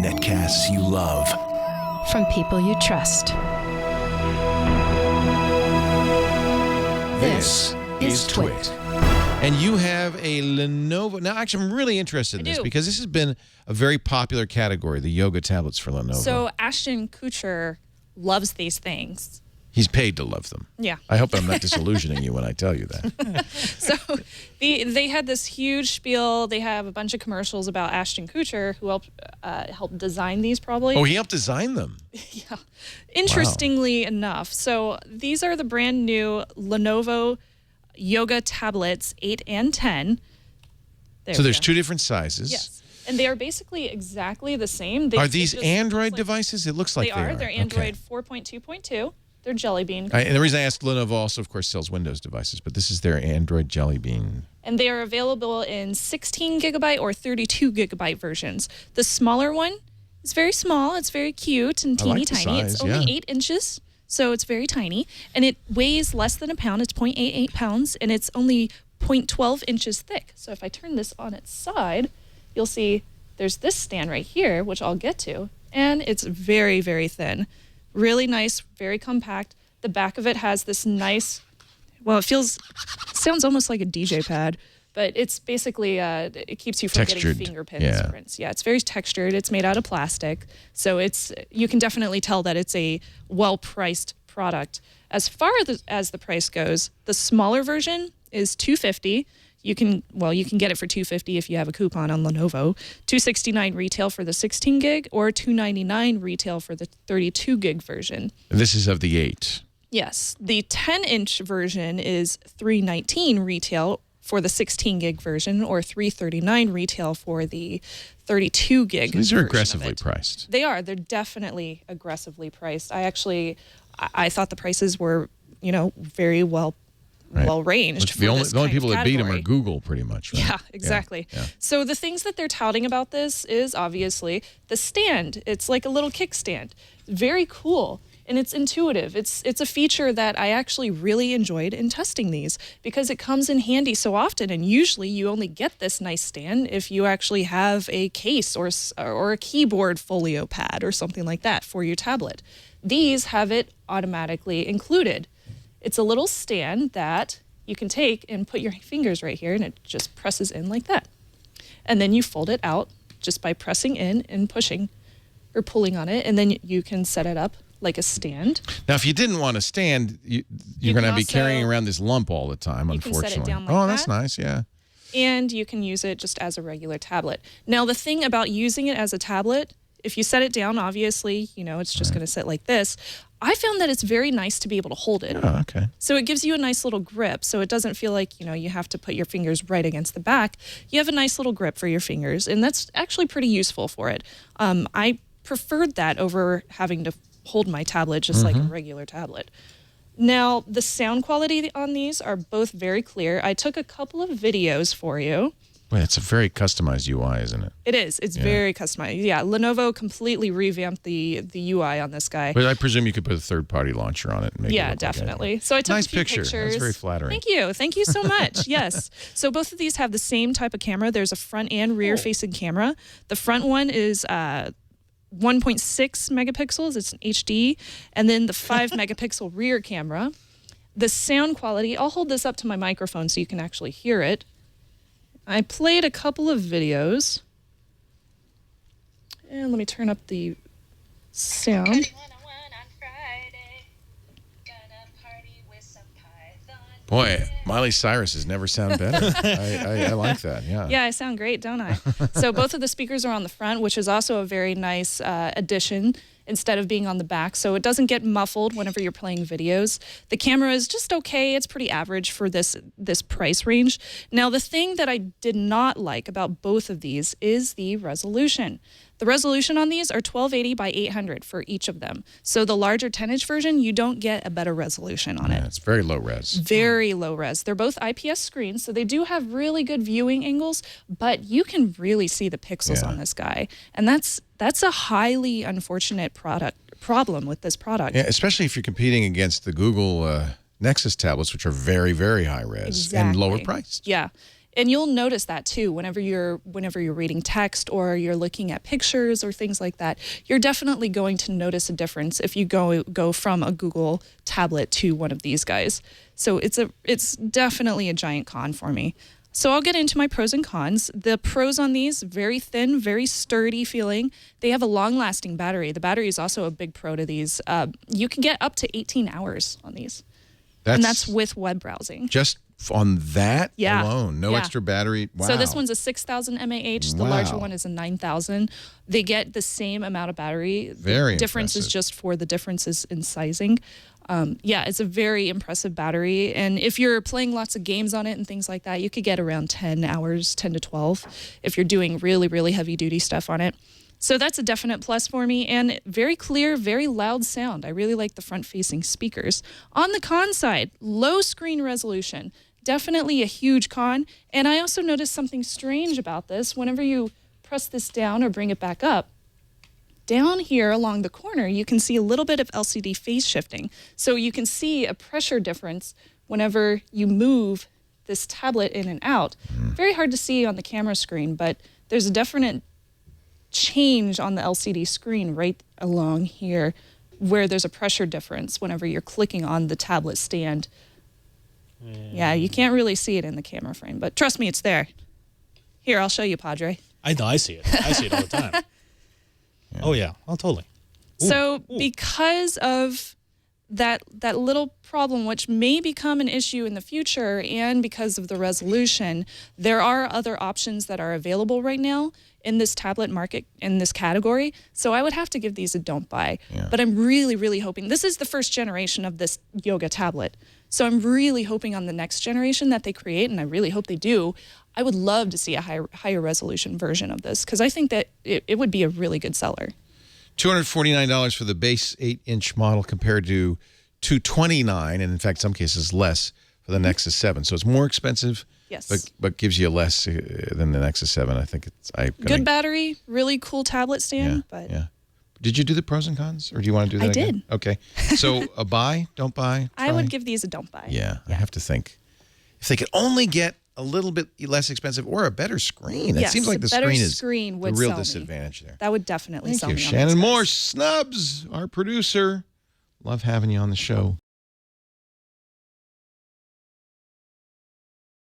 Netcasts you love. From people you trust. This is Twit. And you have a Lenovo. Now, actually, I'm really interested in this because this has been a very popular category, the yoga tablets for Lenovo. So Ashton Kutcher loves these things. He's paid to love them. Yeah. I hope I'm not disillusioning you when I tell you that. So they had this huge spiel. They have a bunch of commercials about Ashton Kutcher, who helped design these probably. Oh, he helped design them? Yeah. Interestingly enough. So these are the brand new Lenovo Yoga tablets, 8 and 10. So there's two different sizes. Yes. And they are basically exactly the same. Are these Android devices? It looks like they are. They're Android 4.2.2. They're Jelly Bean. And the reason I asked, Lenovo also, of course, sells Windows devices, but this is their Android Jelly Bean. And they are available in 16 gigabyte or 32 gigabyte versions. The smaller one is very small. It's very cute and teeny tiny. It's only 8 inches, so it's very tiny. And it weighs less than a pound. It's 0.88 pounds, and it's only 0.12 inches thick. So if I turn this on its side, you'll see there's this stand right here, which I'll get to, and it's very, very thin. Really nice, very compact. The back of it has this nice, well, it sounds almost like a DJ pad, but it's basically, it keeps you from getting fingerprints. Yeah, it's very textured. It's made out of plastic. So you can definitely tell that it's a well-priced product. As far as the price goes, the smaller version is $250. You can get it for $250 if you have a coupon on Lenovo. $269 retail for the 16 gig or $299 retail for the 32 gig version. And this is of the 8. Yes. The 10-inch version is $319 retail for the 16 gig version or $339 retail for the 32 gig version. These are aggressively priced. They are. They're definitely aggressively priced. I thought the prices were, very well ranged. The only people that beat them are Google, pretty much. Right? Yeah, exactly. Yeah. So the things that they're touting about this is obviously the stand. It's like a little kickstand. Very cool. And it's intuitive. It's a feature that I actually really enjoyed in testing these because it comes in handy so often. And usually you only get this nice stand if you actually have a case or a keyboard folio pad or something like that for your tablet. These have it automatically included. It's a little stand that you can take and put your fingers right here, and it just presses in like that. And then you fold it out just by pressing in and pushing or pulling on it, and then you can set it up like a stand. Now, if you didn't want a stand, you're going to be carrying around this lump all the time, unfortunately. Can set it down like that's nice, yeah. And you can use it just as a regular tablet. Now, the thing about using it as a tablet, if you set it down, obviously, it's just going to sit like this. I found that it's very nice to be able to hold it. Oh, okay. So it gives you a nice little grip. So it doesn't feel like, you have to put your fingers right against the back. You have a nice little grip for your fingers, and that's actually pretty useful for it. I preferred that over having to hold my tablet just like a regular tablet. Now, the sound quality on these are both very clear. I took a couple of videos for you. Well, it's a very customized UI, isn't it? It is. It's very customized. Yeah, Lenovo completely revamped the UI on this guy. But I presume you could put a third-party launcher on it and make it look definitely. Like so I took nice a few pictures. That's very flattering. Thank you. Thank you so much. Yes. So both of these have the same type of camera. There's a front and rear-facing camera. The front one is 1.6 megapixels. It's an HD. And then the 5 megapixel rear camera. The sound quality, I'll hold this up to my microphone so you can actually hear it. I played a couple of videos. And let me turn up the sound. Boy, Miley Cyrus has never sounded better. I like that, yeah. Yeah, I sound great, don't I? So both of the speakers are on the front, which is also a very nice addition instead of being on the back. So it doesn't get muffled whenever you're playing videos. The camera is just okay. It's pretty average for this price range. Now, the thing that I did not like about both of these is the resolution. The resolution on these are 1280 by 800 for each of them. So the larger 10-inch version, you don't get a better resolution on it. It's very low res. Very low res. They're both IPS screens, so they do have really good viewing angles, but you can really see the pixels on this guy. And that's a highly unfortunate problem with this product. Yeah, especially if you're competing against the Google Nexus tablets, which are very, very high res and lower priced. Yeah. And you'll notice that too whenever you're reading text or you're looking at pictures or things like that. You're definitely going to notice a difference if you go from a Google tablet to one of these guys. So it's definitely a giant con for me. So I'll get into my pros and cons. The pros on these, very thin, very sturdy feeling. They have a long-lasting battery. The battery is also a big pro to these. You can get up to 18 hours on these. And that's with web browsing. Just on that alone, no extra battery. Wow. So this one's a 6,000 mAh. The larger one is a 9,000. They get the same amount of battery. Very The difference is just for the differences in sizing. Yeah, it's a very impressive battery. And if you're playing lots of games on it and things like that, you could get around 10 hours, 10 to 12, if you're doing really, really heavy duty stuff on it. So that's a definite plus for me, and very clear, very loud sound. I really like the front-facing speakers. On the con side, low screen resolution, definitely a huge con. And I also noticed something strange about this. Whenever you press this down or bring it back up, down here along the corner, you can see a little bit of LCD phase shifting. So you can see a pressure difference whenever you move this tablet in and out. Very hard to see on the camera screen, but there's a definite change on the LCD screen right along here where there's a pressure difference whenever you're clicking on the tablet stand. Yeah, you can't really see it in the camera frame, but trust me, it's there. Here, I'll show you, Padre. I know, I see it. I see it all the time. Oh, yeah. Oh, totally. So because of that little problem, which may become an issue in the future, and because of the resolution, there are other options that are available right now in this tablet market, in this category. So I would have to give these a don't buy. Yeah. But I'm really, really hoping, this is the first generation of this Yoga tablet. So I'm really hoping on the next generation that they create, and I really hope they do. I would love to see a higher resolution version of this, because I think that it would be a really good seller. $249 for the base 8-inch model compared to $229, and in fact, some cases less for the Nexus 7. So it's more expensive, yes, but gives you less than the Nexus 7. I think it's good battery, really cool tablet stand. Yeah, but yeah. Did you do the pros and cons, or do you want to do that again? I did. Okay. So a buy, don't buy? Try? I would give these a don't buy. Yeah, I have to think. If they could only get a little bit less expensive or a better screen. It seems like the screen is the real disadvantage there. That would definitely sell me. Thank you, Shannon. More snubs, our producer. Love having you on the show.